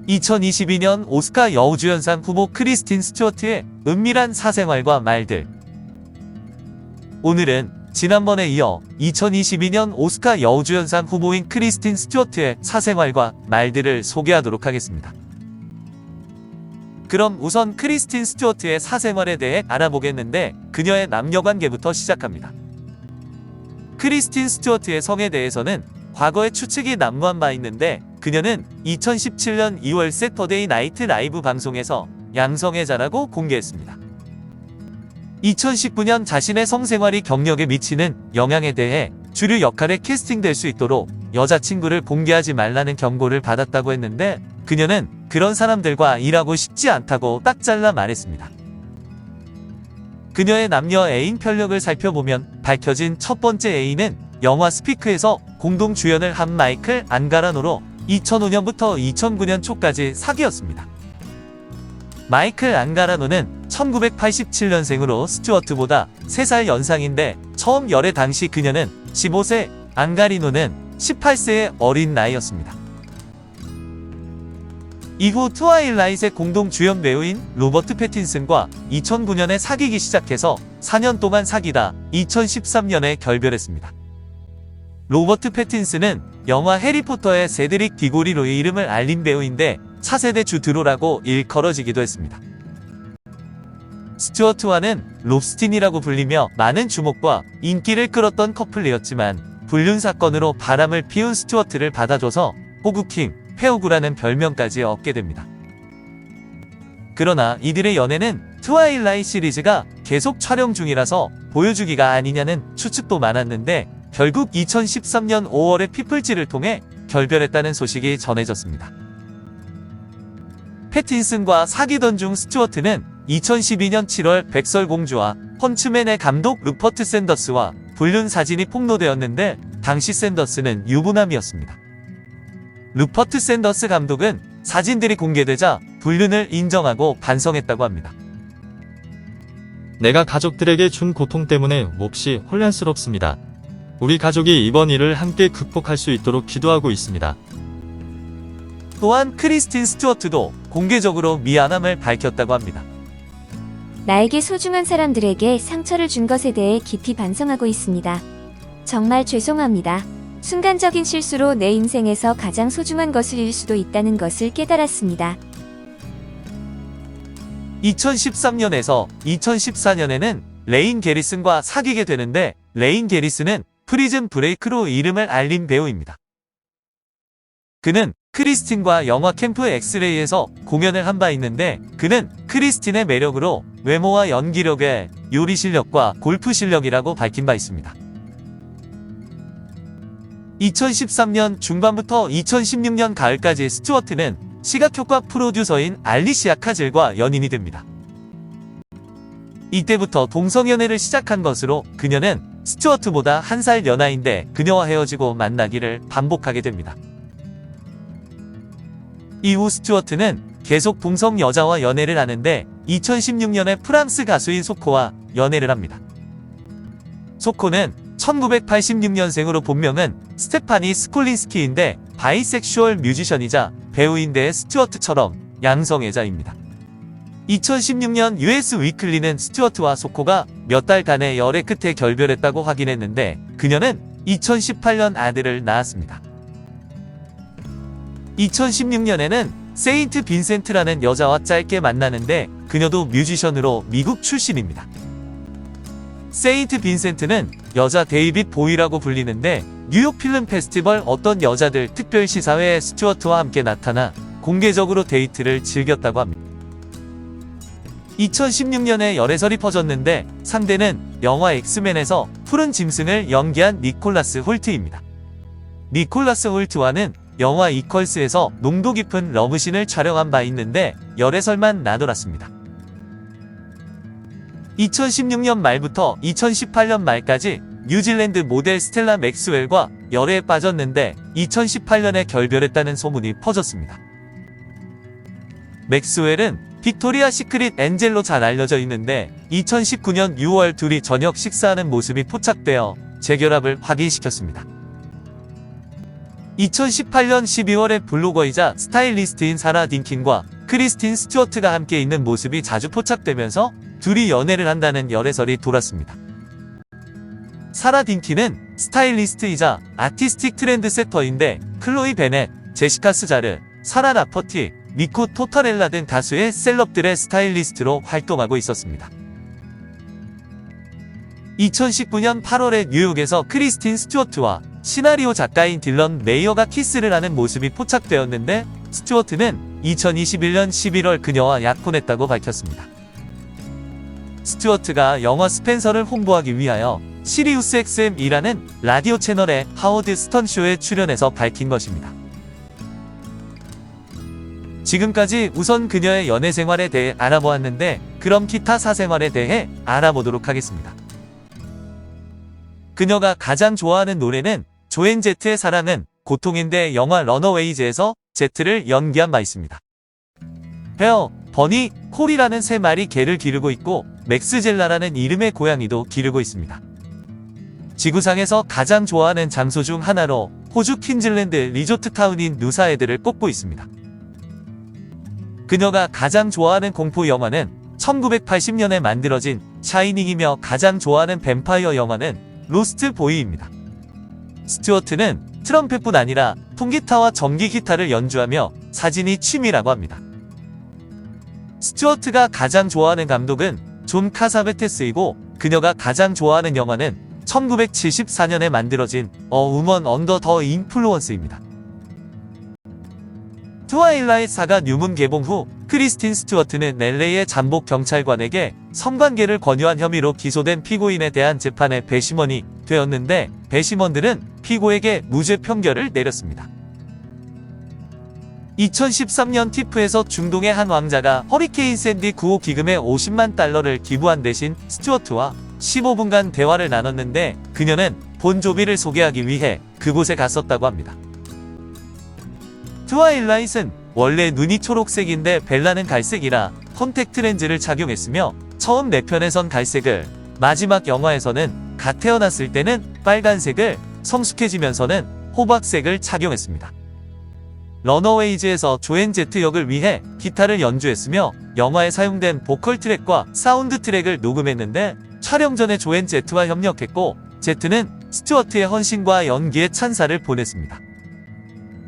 2022년 오스카 여우주연상 후보 크리스틴 스튜어트의 은밀한 사생활과 말들. 오늘은 지난번에 이어 2022년 오스카 여우주연상 후보인 크리스틴 스튜어트의 사생활과 말들을 소개하도록 하겠습니다. 그럼 우선 크리스틴 스튜어트의 사생활에 대해 알아보겠는데, 그녀의 남녀관계부터 시작합니다. 크리스틴 스튜어트의 성에 대해서는 과거에 추측이 난무한 바 있는데, 그녀는 2017년 2월 세터데이 나이트 라이브 방송에서 양성애자라고 공개했습니다. 2019년 자신의 성생활이 경력에 미치는 영향에 대해 주류 역할에 캐스팅될 수 있도록 여자친구를 공개하지 말라는 경고를 받았다고 했는데, 그녀는 그런 사람들과 일하고 싶지 않다고 딱 잘라 말했습니다. 그녀의 남녀 애인 편력을 살펴보면 밝혀진 첫 번째 애인은 영화 스피크에서 공동 주연을 한 마이클 안가라노로 2005년부터 2009년 초까지 사귀었습니다. 마이클 안가라노는 1987년생으로 스튜어트보다 3살 연상인데, 처음 열애 당시 그녀는 15세, 안가리노는 18세의 어린 나이였습니다. 이후 트와일라잇의 공동 주연 배우인 로버트 패틴슨과 2009년에 사귀기 시작해서 4년 동안 사귀다 2013년에 결별했습니다. 로버트 패틴슨은 영화 해리포터의 세드릭 디고리로의 이름을 알린 배우인데, 차세대 주 드로라고 일컬어지기도 했습니다. 스튜어트와는 롭스틴이라고 불리며 많은 주목과 인기를 끌었던 커플이었지만, 불륜 사건으로 바람을 피운 스튜어트를 받아줘서 호구킹, 페오구라는 별명까지 얻게 됩니다. 그러나 이들의 연애는 트와일라잇 시리즈가 계속 촬영 중이라서 보여주기가 아니냐는 추측도 많았는데, 결국 2013년 5월에 피플지를 통해 결별했다는 소식이 전해졌습니다. 패틴슨과 사귀던 중 스튜어트는 2012년 7월 백설공주와 펀츠맨의 감독 루퍼트 샌더스와 불륜 사진이 폭로되었는데, 당시 샌더스는 유부남이었습니다. 루퍼트 샌더스 감독은 사진들이 공개되자 불륜을 인정하고 반성했다고 합니다. 내가 가족들에게 준 고통 때문에 몹시 혼란스럽습니다. 우리 가족이 이번 일을 함께 극복할 수 있도록 기도하고 있습니다. 또한 크리스틴 스튜어트도 공개적으로 미안함을 밝혔다고 합니다. 나에게 소중한 사람들에게 상처를 준 것에 대해 깊이 반성하고 있습니다. 정말 죄송합니다. 순간적인 실수로 내 인생에서 가장 소중한 것을 잃을 수도 있다는 것을 깨달았습니다. 2013년에서 2014년에는 레인 게리슨과 사귀게 되는데, 레인 게리슨은 프리즌 브레이크로 이름을 알린 배우입니다. 그는 크리스틴과 영화 캠프 엑스레이에서 공연을 한 바 있는데, 그는 크리스틴의 매력으로 외모와 연기력 외 요리 실력과 골프 실력이라고 밝힌 바 있습니다. 2013년 중반부터 2016년 가을까지 스튜어트는 시각효과 프로듀서인 알리시아 카즐과 연인이 됩니다. 이때부터 동성연애를 시작한 것으로, 그녀는 스튜어트보다 1살 연하인데 그녀와 헤어지고 만나기를 반복하게 됩니다. 이후 스튜어트는 계속 동성 여자와 연애를 하는데, 2016년에 프랑스 가수인 소코와 연애를 합니다. 소코는 1986년생으로 본명은 스테파니 스콜린스키인데, 바이섹슈얼 뮤지션이자 배우인데 스튜어트처럼 양성애자입니다. 2016년 US 위클리는 스튜어트와 소코가 몇 달간의 열애 끝에 결별했다고 확인했는데, 그녀는 2018년 아들을 낳았습니다. 2016년에는 세인트 빈센트라는 여자와 짧게 만나는데, 그녀도 뮤지션으로 미국 출신입니다. 세인트 빈센트는 여자 데이빗 보이라고 불리는데, 뉴욕 필름 페스티벌 어떤 여자들 특별 시사회에 스튜어트와 함께 나타나 공개적으로 데이트를 즐겼다고 합니다. 2016년에 열애설이 퍼졌는데, 상대는 영화 엑스맨에서 푸른 짐승을 연기한 니콜라스 홀트입니다. 니콜라스 홀트와는 영화 이퀄스에서 농도 깊은 러브신을 촬영한 바 있는데, 열애설만 나돌았습니다. 2016년 말부터 2018년 말까지 뉴질랜드 모델 스텔라 맥스웰과 열애에 빠졌는데, 2018년에 결별했다는 소문이 퍼졌습니다. 맥스웰은 빅토리아 시크릿 엔젤로 잘 알려져 있는데, 2019년 6월 둘이 저녁 식사하는 모습이 포착되어 재결합을 확인시켰습니다. 2018년 12월에 블로거이자 스타일리스트인 사라 딘킨과 크리스틴 스튜어트가 함께 있는 모습이 자주 포착되면서 둘이 연애를 한다는 열애설이 돌았습니다. 사라 딘킨은 스타일리스트이자 아티스틱 트렌드 세터인데 클로이 베넷, 제시카 스자르, 사라 라퍼티, 니코 토터렐라 등 다수의 셀럽들의 스타일리스트로 활동하고 있었습니다. 2019년 8월에 뉴욕에서 크리스틴 스튜어트와 시나리오 작가인 딜런 메이어가 키스를 하는 모습이 포착되었는데 스튜어트는 2021년 11월 그녀와 약혼했다고 밝혔습니다. 스튜어트가 영화 스펜서를 홍보하기 위하여 시리우스 XM이라는 라디오 채널의 하워드 스턴 쇼에 출연해서 밝힌 것입니다. 지금까지 우선 그녀의 연애 생활에 대해 알아보았는데 그럼 기타 사생활에 대해 알아보도록 하겠습니다. 그녀가 가장 좋아하는 노래는 조앤 제트의 사랑은 고통인데 영화 러너웨이즈에서 제트를 연기한 바 있습니다. 베어, 버니, 콜이라는 세 마리 개를 기르고 있고 맥스 젤라라는 이름의 고양이도 기르고 있습니다. 지구상에서 가장 좋아하는 장소 중 하나로 호주 퀸즐랜드 리조트 타운인 누사헤드를 꼽고 있습니다. 그녀가 가장 좋아하는 공포 영화는 1980년에 만들어진 샤이닝이며 가장 좋아하는 뱀파이어 영화는 로스트 보이입니다. 스튜어트는 트럼펫뿐 아니라 통기타와 전기 기타를 연주하며 사진이 취미라고 합니다. 스튜어트가 가장 좋아하는 감독은 존 카사베테스이고 그녀가 가장 좋아하는 영화는 1974년에 만들어진 어 우먼 언더 더 인플루언스입니다. 트와일라잇 사가 뉴문 개봉 후 크리스틴 스튜어트는 LA의 잠복 경찰관에게 성관계를 권유한 혐의로 기소된 피고인에 대한 재판의 배심원이 되었는데 배심원들은 피고에게 무죄 판결을 내렸습니다. 2013년 티프에서 중동의 한 왕자가 허리케인 샌디 구호 기금에 $50만 기부한 대신 스튜어트와 15분간 대화를 나눴는데 그녀는 본조비를 소개하기 위해 그곳에 갔었다고 합니다. 트와일라잇은 원래 눈이 초록색인데 벨라는 갈색이라 컨택트 렌즈를 착용했으며 처음 4편에선 갈색을, 마지막 영화에서는 갓 태어났을 때는 빨간색을, 성숙해지면서는 호박색을 착용했습니다. 러너웨이즈에서 조앤 제트 역을 위해 기타를 연주했으며 영화에 사용된 보컬 트랙과 사운드 트랙을 녹음했는데 촬영 전에 조앤 제트와 협력했고 제트는 스튜어트의 헌신과 연기에 찬사를 보냈습니다.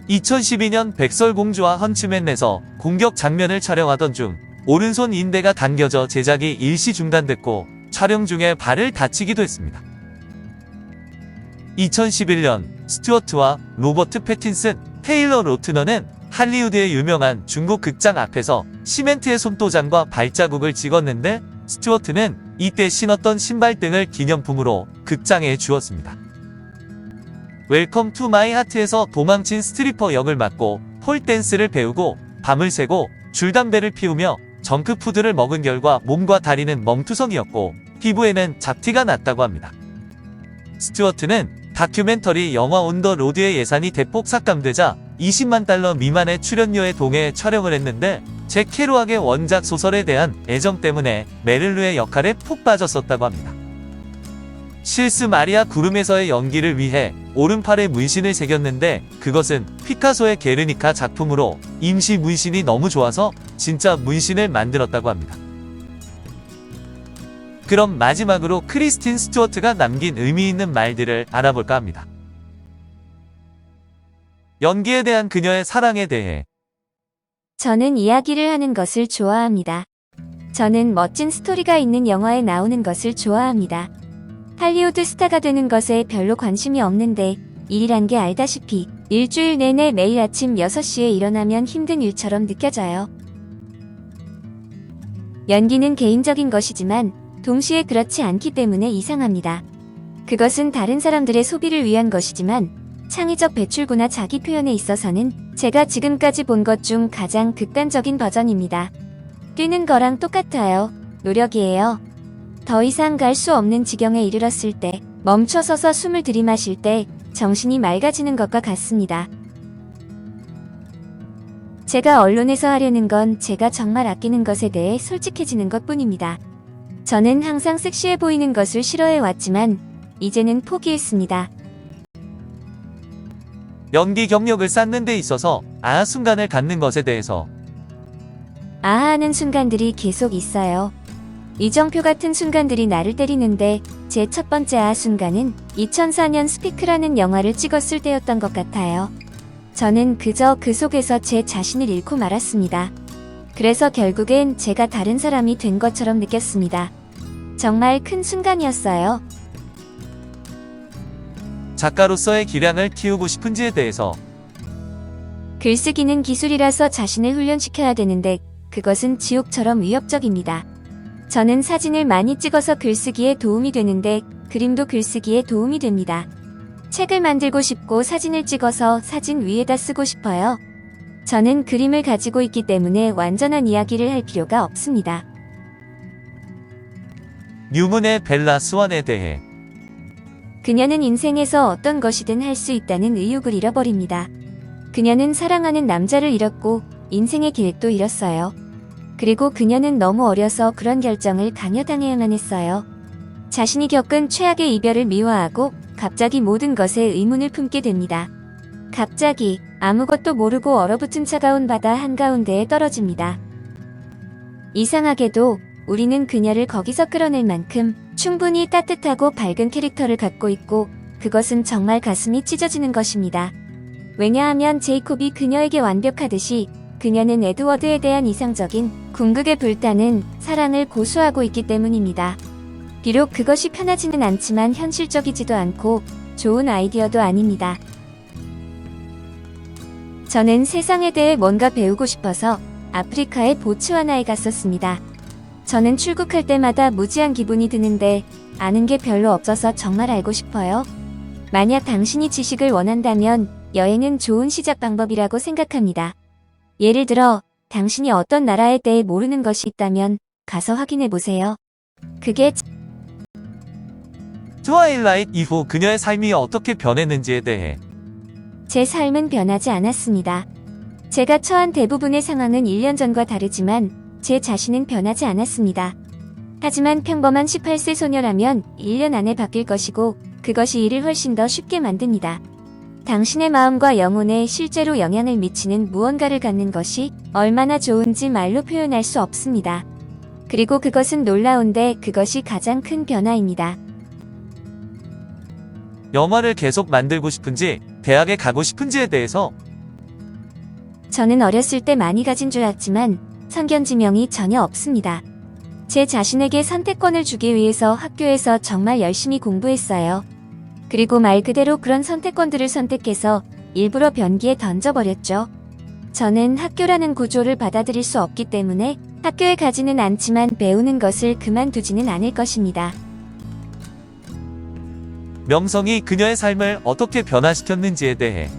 2012년 백설공주와 헌츠맨에서 공격 장면을 촬영하던 중 오른손 인대가 당겨져 제작이 일시 중단됐고 촬영 중에 발을 다치기도 했습니다. 2011년 스튜어트와 로버트 패틴슨, 테일러 로트너는 할리우드의 유명한 중국 극장 앞에서 시멘트의 손도장과 발자국을 찍었는데 스튜어트는 이때 신었던 신발 등을 기념품으로 극장에 주었습니다. 웰컴 투 마이 하트에서 도망친 스트리퍼 역을 맡고 폴댄스를 배우고 밤을 새고 줄담배를 피우며 정크푸드를 먹은 결과 몸과 다리는 멍투성이었고 피부에는 잡티가 났다고 합니다. 스튜어트는 다큐멘터리 영화 온 더 로드의 예산이 대폭 삭감되자 $20만 미만의 출연료에 동해 촬영을 했는데 잭 케루악의 원작 소설에 대한 애정 때문에 메릴루의 역할에 푹 빠졌었다고 합니다. 실스 마리아 구름에서의 연기를 위해 오른팔에 문신을 새겼는데 그것은 피카소의 게르니카 작품으로 임시 문신이 너무 좋아서 진짜 문신을 만들었다고 합니다. 그럼 마지막으로 크리스틴 스튜어트가 남긴 의미 있는 말들을 알아볼까 합니다. 연기에 대한 그녀의 사랑에 대해 저는 이야기를 하는 것을 좋아합니다. 저는 멋진 스토리가 있는 영화에 나오는 것을 좋아합니다. 할리우드 스타가 되는 것에 별로 관심이 없는데 일이란 게 알다시피 일주일 내내 매일 아침 6시에 일어나면 힘든 일처럼 느껴져요. 연기는 개인적인 것이지만 동시에 그렇지 않기 때문에 이상합니다. 그것은 다른 사람들의 소비를 위한 것이지만 창의적 배출구나 자기 표현에 있어서는 제가 지금까지 본 것 중 가장 극단적인 버전입니다. 뛰는 거랑 똑같아요. 노력이에요. 더 이상 갈 수 없는 지경에 이르렀을 때, 멈춰서서 숨을 들이마실 때 정신이 맑아지는 것과 같습니다. 제가 언론에서 하려는 건 제가 정말 아끼는 것에 대해 솔직해지는 것뿐입니다. 저는 항상 섹시해 보이는 것을 싫어해 왔지만 이제는 포기했습니다. 연기 경력을 쌓는 데 있어서 아하 순간을 갖는 것에 대해서 아하하는 순간들이 계속 있어요. 이정표 같은 순간들이 나를 때리는데 제 첫 번째 아하 순간은 2004년 스피크라는 영화를 찍었을 때였던 것 같아요. 저는 그저 그 속에서 제 자신을 잃고 말았습니다. 그래서 결국엔 제가 다른 사람이 된 것처럼 느꼈습니다. 정말 큰 순간이었어요. 작가로서의 기량을 키우고 싶은지에 대해서 글쓰기는 기술이라서 자신을 훈련시켜야 되는데 그것은 지옥처럼 위협적입니다. 저는 사진을 많이 찍어서 글쓰기에 도움이 되는데 그림도 글쓰기에 도움이 됩니다. 책을 만들고 싶고 사진을 찍어서 사진 위에다 쓰고 싶어요. 저는 그림을 가지고 있기 때문에 완전한 이야기를 할 필요가 없습니다. 뉴문의 벨라 스완에 대해 그녀는 인생에서 어떤 것이든 할 수 있다는 의욕을 잃어버립니다. 그녀는 사랑하는 남자를 잃었고 인생의 계획도 잃었어요. 그리고 그녀는 너무 어려서 그런 결정을 강요당해야만 했어요. 자신이 겪은 최악의 이별을 미화하고 갑자기 모든 것에 의문을 품게 됩니다. 갑자기 아무것도 모르고 얼어붙은 차가운 바다 한가운데에 떨어집니다. 이상하게도 우리는 그녀를 거기서 끌어낼 만큼 충분히 따뜻하고 밝은 캐릭터를 갖고 있고 그것은 정말 가슴이 찢어지는 것입니다. 왜냐하면 제이콥이 그녀에게 완벽하듯이 그녀는 에드워드에 대한 이상적인 궁극에 불타는 사랑을 고수하고 있기 때문입니다. 비록 그것이 편하지는 않지만 현실적이지도 않고 좋은 아이디어도 아닙니다. 저는 세상에 대해 뭔가 배우고 싶어서 아프리카의 보츠와나에 갔었습니다. 저는 출국할 때마다 무지한 기분이 드는데 아는 게 별로 없어서 정말 알고 싶어요. 만약 당신이 지식을 원한다면 여행은 좋은 시작 방법이라고 생각합니다. 예를 들어 당신이 어떤 나라에 대해 모르는 것이 있다면 가서 확인해 보세요. 그게 트와일라이트 이후 그녀의 삶이 어떻게 변했는지에 대해 제 삶은 변하지 않았습니다. 제가 처한 대부분의 상황은 1년 전과 다르지만 제 자신은 변하지 않았습니다. 하지만 평범한 18세 소녀라면 1년 안에 바뀔 것이고 그것이 일을 훨씬 더 쉽게 만듭니다. 당신의 마음과 영혼에 실제로 영향을 미치는 무언가를 갖는 것이 얼마나 좋은지 말로 표현할 수 없습니다. 그리고 그것은 놀라운데 그것이 가장 큰 변화입니다. 영화를 계속 만들고 싶은지 대학에 가고 싶은지에 대해서 저는 어렸을 때 많이 가진 줄 알았지만 선견지명이 전혀 없습니다. 제 자신에게 선택권을 주기 위해서 학교에서 정말 열심히 공부했어요. 그리고 말 그대로 그런 선택권들을 선택해서 일부러 변기에 던져버렸죠. 저는 학교라는 구조를 받아들일 수 없기 때문에 학교에 가지는 않지만 배우는 것을 그만두지는 않을 것입니다. 명성이 그녀의 삶을 어떻게 변화시켰는지에 대해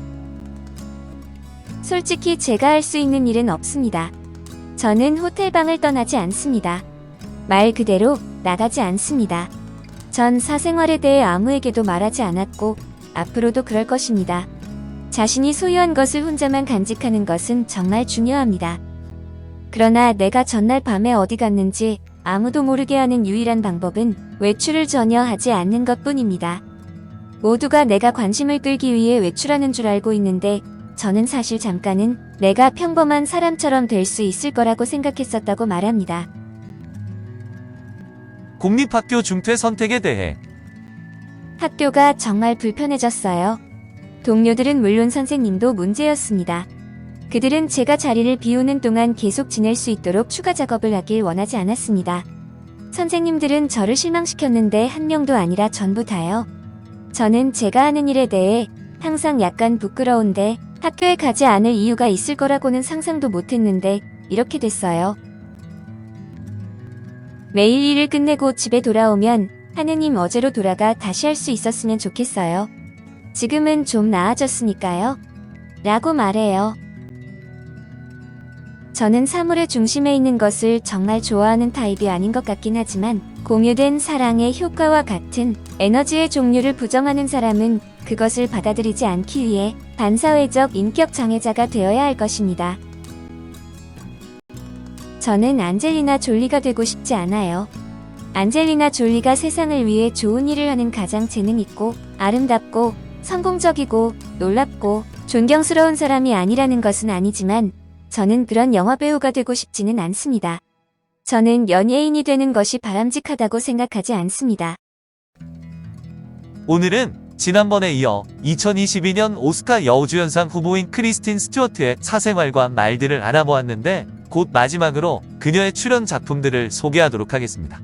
솔직히 제가 할 수 있는 일은 없습니다. 저는 호텔방을 떠나지 않습니다. 말 그대로 나가지 않습니다. 전 사생활에 대해 아무에게도 말하지 않았고 앞으로도 그럴 것입니다. 자신이 소유한 것을 혼자만 간직하는 것은 정말 중요합니다. 그러나 내가 전날 밤에 어디 갔는지 아무도 모르게 하는 유일한 방법은 외출을 전혀 하지 않는 것뿐입니다. 모두가 내가 관심을 끌기 위해 외출하는 줄 알고 있는데 저는 사실 잠깐은 내가 평범한 사람처럼 될 수 있을 거라고 생각했었다고 말합니다. 공립학교 중퇴 선택에 대해 학교가 정말 불편해졌어요. 동료들은 물론 선생님도 문제였습니다. 그들은 제가 자리를 비우는 동안 계속 지낼 수 있도록 추가 작업을 하길 원하지 않았습니다. 선생님들은 저를 실망시켰는데 한 명도 아니라 전부 다요. 저는 제가 하는 일에 대해 항상 약간 부끄러운데 학교에 가지 않을 이유가 있을 거라고는 상상도 못했는데 이렇게 됐어요. 매일 일을 끝내고 집에 돌아오면 하느님 어제로 돌아가 다시 할 수 있었으면 좋겠어요. 지금은 좀 나아졌으니까요. 라고 말해요. 저는 사물의 중심에 있는 것을 정말 좋아하는 타입이 아닌 것 같긴 하지만 공유된 사랑의 효과와 같은 에너지의 종류를 부정하는 사람은 그것을 받아들이지 않기 위해 반사회적 인격 장애자가 되어야 할 것입니다. 저는 안젤리나 졸리가 되고 싶지 않아요. 안젤리나 졸리가 세상을 위해 좋은 일을 하는 가장 재능 있고 아름답고 성공적이고 놀랍고 존경스러운 사람이 아니라는 것은 아니지만 저는 그런 영화배우가 되고 싶지는 않습니다. 저는 연예인이 되는 것이 바람직하다고 생각하지 않습니다. 오늘은 지난번에 이어 2022년 오스카 여우주연상 후보인 크리스틴 스튜어트의 사생활과 말들을 알아보았는데 곧 마지막으로 그녀의 출연 작품들을 소개하도록 하겠습니다.